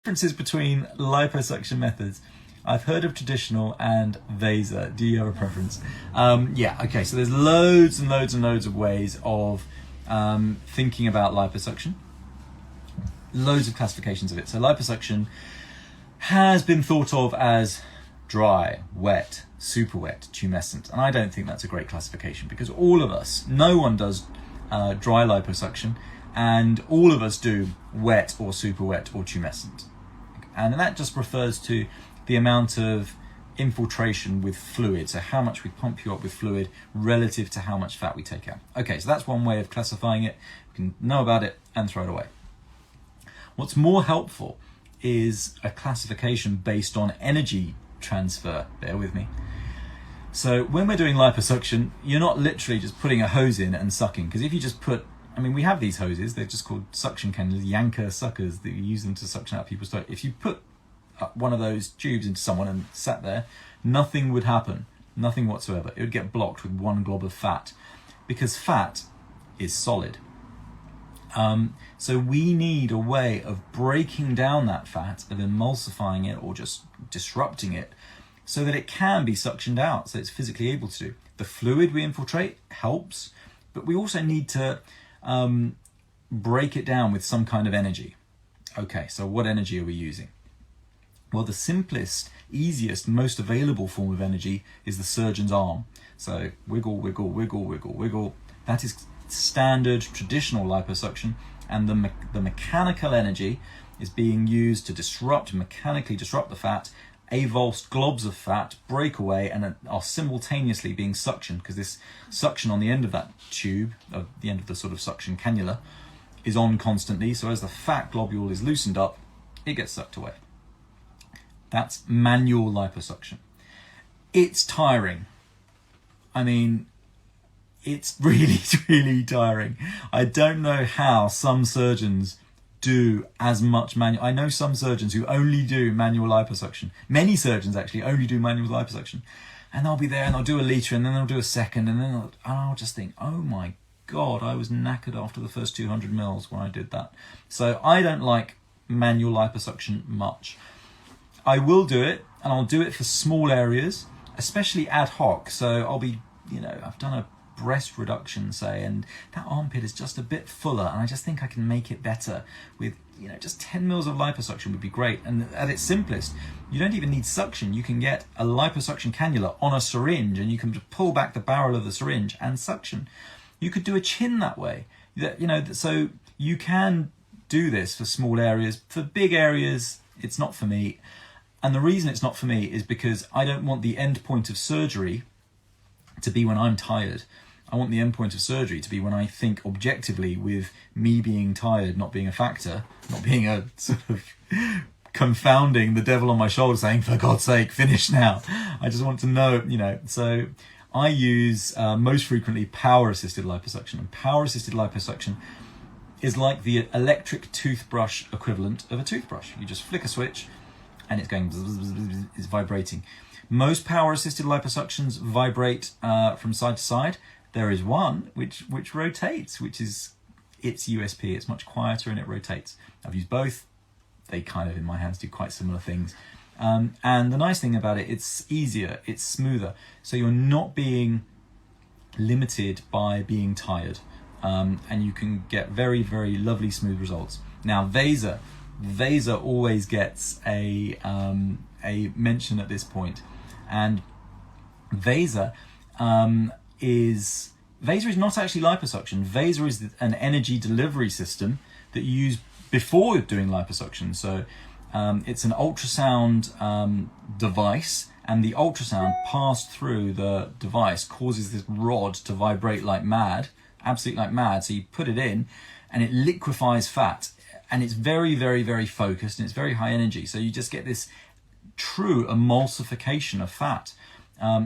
Differences between liposuction methods. I've heard of traditional and Vaser. Do you have a preference? Yeah, okay, so there's loads and loads and loads of ways of thinking about liposuction. Loads of classifications of it. So liposuction has been thought of as dry, wet, super wet, tumescent. And I don't think that's a great classification because all of us, no one does dry liposuction, and all of us do wet or super wet or tumescent. And that just refers to the amount of infiltration with fluid, so how much we pump you up with fluid relative to how much fat we take out. Okay, so that's one way of classifying it. You can know about it and throw it away. What's more helpful is a classification based on energy transfer. Bear with me. So when we're doing liposuction, you're not literally just putting a hose in and sucking, because if you just put, I mean, we have these hoses, they're just called suction cannulas, yanker suckers, that you use them to suction out people's throat. If you put one of those tubes into someone and sat there, nothing would happen, nothing whatsoever. It would get blocked with one glob of fat, because fat is solid. So we need a way of breaking down that fat, of emulsifying it or just disrupting it, so that it can be suctioned out, so it's physically able to do. The fluid we infiltrate helps, but we also need to break it down with some kind of energy. Okay, so what energy are we using? Well, the simplest, easiest, most available form of energy is the surgeon's arm. So wiggle, wiggle, wiggle, wiggle, wiggle. That is standard traditional liposuction, and the mechanical energy is being used to mechanically disrupt the fat. Avulsed globs of fat break away and are simultaneously being suctioned, because this suction on the end of that tube, at the end of the sort of suction cannula, is on constantly. So as the fat globule is loosened up, it gets sucked away. That's manual liposuction. It's tiring. I mean, it's really, really tiring. I don't know how some surgeons do as much manual. I know some surgeons who only do manual liposuction. Many surgeons actually only do manual liposuction. And they'll be there and they'll do a litre and then they'll do a second, and then I'll just think, oh my God, I was knackered after the first 200 mils when I did that. So I don't like manual liposuction much. I will do it, and I'll do it for small areas, especially ad hoc. So I'll be, I've done a breast reduction, say, and that armpit is just a bit fuller, and I just think I can make it better with, just 10 mils of liposuction would be great. And at its simplest, you don't even need suction. You can get a liposuction cannula on a syringe, and you can just pull back the barrel of the syringe and suction. You could do a chin that way. So you can do this for small areas. For big areas, it's not for me. And the reason it's not for me is because I don't want the end point of surgery to be when I'm tired. I want the end point of surgery to be when I think objectively, with me being tired not being a factor, not being a sort of confounding the devil on my shoulder saying, for God's sake, finish now. I just want to know, so I use most frequently power-assisted liposuction. And power-assisted liposuction is like the electric toothbrush equivalent of a toothbrush. You just flick a switch and it's going, it's vibrating. Most power-assisted liposuctions vibrate from side to side. There is one which rotates, which is its USP. It's much quieter and it rotates. I've used both. They kind of, in my hands, do quite similar things. And the nice thing about it, it's easier, it's smoother. So you're not being limited by being tired. And you can get very, very lovely, smooth results. Now, Vaser always gets a mention at this point. And Vaser is not actually liposuction. Vaser is an energy delivery system that you use before doing liposuction. So it's an ultrasound device, and the ultrasound passed through the device causes this rod to vibrate like mad, absolutely like mad. So you put it in and it liquefies fat, and it's very, very, very focused, and it's very high energy. So you just get this true emulsification of fat.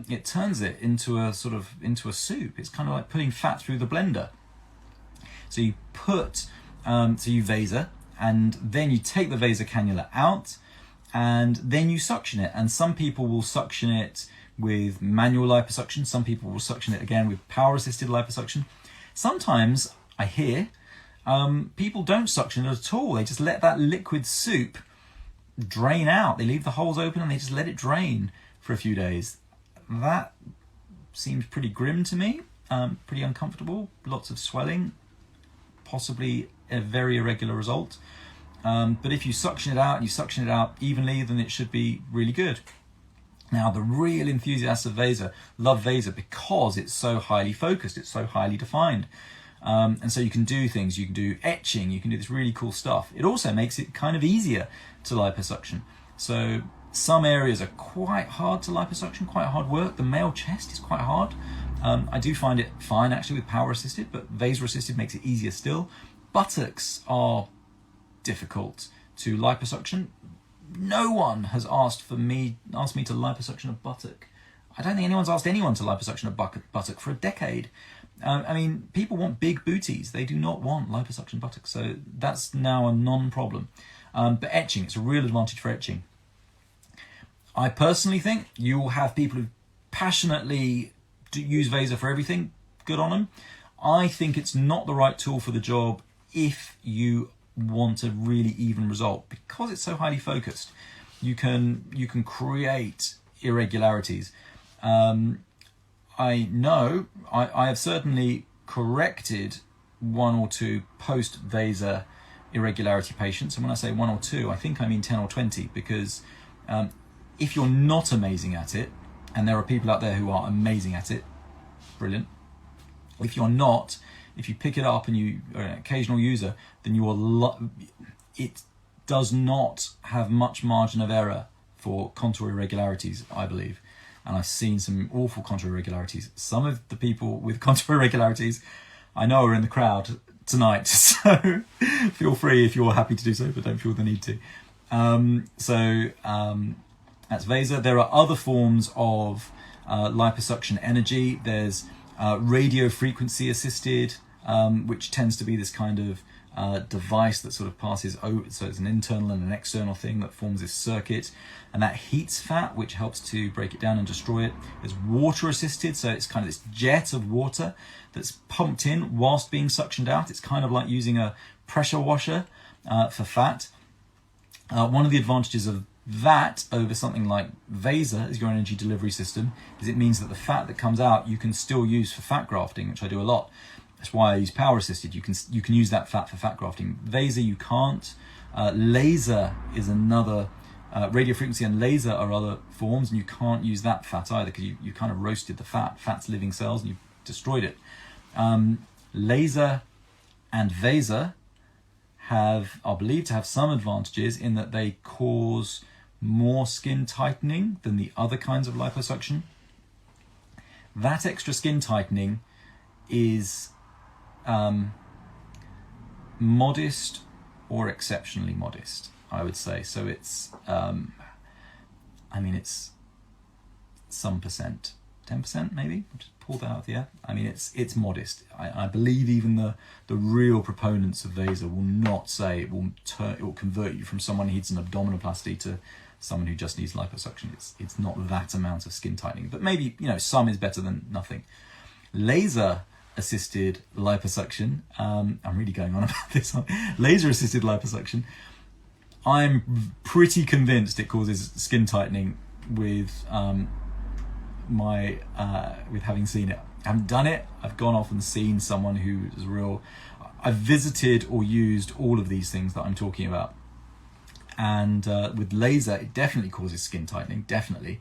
It turns it into a soup. It's kind of like putting fat through the blender. So you you Vaser, and then you take the Vaser cannula out, and then you suction it. And some people will suction it with manual liposuction. Some people will suction it again with power-assisted liposuction. Sometimes I hear people don't suction it at all. They just let that liquid soup drain out. They leave the holes open and they just let it drain for a few days. That seems pretty grim to me, pretty uncomfortable, lots of swelling, possibly a very irregular result. But if you suction it out and you suction it out evenly, then it should be really good. Now, the real enthusiasts of Vaser love Vaser because it's so highly focused, it's so highly defined. And so you can do things, you can do etching, you can do this really cool stuff. It also makes it kind of easier to liposuction. So some areas are quite hard to liposuction, quite hard work. The male chest is quite hard. I do find it fine actually with power assisted, but Vaser assisted makes it easier still. Buttocks are difficult to liposuction. No one has asked me to liposuction a buttock. I don't think anyone's asked anyone to liposuction a buttock for a decade. I mean, people want big booties. They do not want liposuction buttocks. So that's now a non-problem. But etching, it's a real advantage for etching. I personally think you'll have people who passionately use Vaser for everything. Good on them. I think it's not the right tool for the job if you want a really even result, because it's so highly focused. You can create irregularities. I know I have certainly corrected one or two post Vaser irregularity patients, and when I say one or two, I think I mean 10 or 20, because if you're not amazing at it, and there are people out there who are amazing at it, brilliant. If you're not, if you pick it up and you are an occasional user, then it does not have much margin of error for contour irregularities, I believe. And I've seen some awful contour irregularities. Some of the people with contour irregularities I know are in the crowd tonight, so feel free if you're happy to do so, but don't feel the need to. That's Vaser. There are other forms of liposuction energy. There's radio frequency assisted, which tends to be this kind of device that sort of passes over, so it's an internal and an external thing that forms this circuit, and that heats fat, which helps to break it down and destroy it. There's water assisted, so it's kind of this jet of water that's pumped in whilst being suctioned out. It's kind of like using a pressure washer for fat. One of the advantages of that over something like Vaser as your energy delivery system is it means that the fat that comes out you can still use for fat grafting, which I do a lot. That's why I use power assisted. You can use that fat for fat grafting. Vaser you can't. Laser is another. Radio frequency and laser are other forms, and you can't use that fat either, because you kind of roasted the fat. Fat's living cells and you've destroyed it. Laser and Vaser are believed to have some advantages in that they cause more skin tightening than the other kinds of liposuction. That extra skin tightening is modest or exceptionally modest, I would say. So it's, it's some percent, 10% maybe. I'll just pull that out of the air. I mean, it's modest. I believe even the real proponents of Vaser will not say it will convert you from someone who needs an abdominoplasty to someone who just needs liposuction. It's not that amount of skin tightening, but maybe, some is better than nothing. Laser assisted liposuction, I'm really going on about this one. Laser assisted liposuction, I'm pretty convinced it causes skin tightening with with having seen it. I haven't done it. I've gone off and seen someone who is real. I've visited or used all of these things that I'm talking about. And with laser, it definitely causes skin tightening, definitely.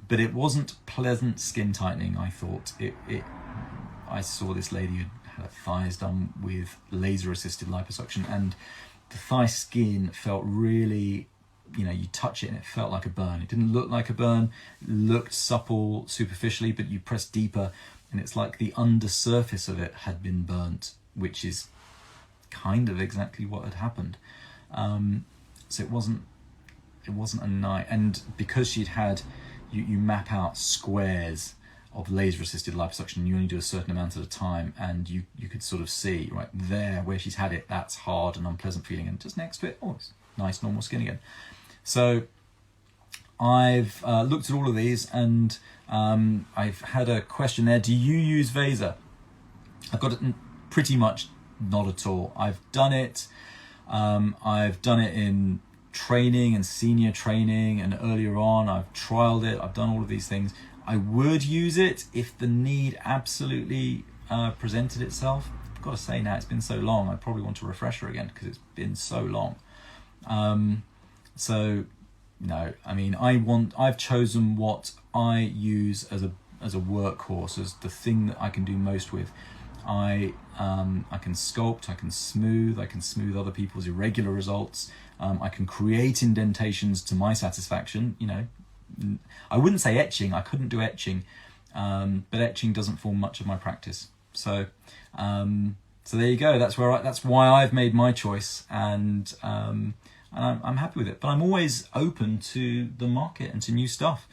But it wasn't pleasant skin tightening, I thought. I saw this lady who had her thighs done with laser-assisted liposuction, and the thigh skin felt really, you touch it and it felt like a burn. It didn't look like a burn, it looked supple superficially, but you press deeper and it's like the undersurface of it had been burnt, which is kind of exactly what had happened. So it wasn't a night, and because she'd had, you map out squares of laser-assisted liposuction, and you only do a certain amount at a time, and you could sort of see right there where she's had it, that's hard and unpleasant feeling, and just next to it, it's nice normal skin again. So I've looked at all of these, and I've had a question there. Do you use Vaser? I've got it pretty much not at all. I've done it in training and senior training, and earlier on I've trialed it, I've done all of these things. I would use it if the need absolutely presented itself. I've got to say now, it's been so long, I probably want a refresher again because it's been so long. So no, I mean, I've chosen what I use as a workhorse, as the thing that I can do most with. I can sculpt, I can smooth other people's irregular results. I can create indentations to my satisfaction. You know, I wouldn't say etching, I couldn't do etching, but etching doesn't form much of my practice. So there you go. That's why I've made my choice, and I'm happy with it. But I'm always open to the market and to new stuff.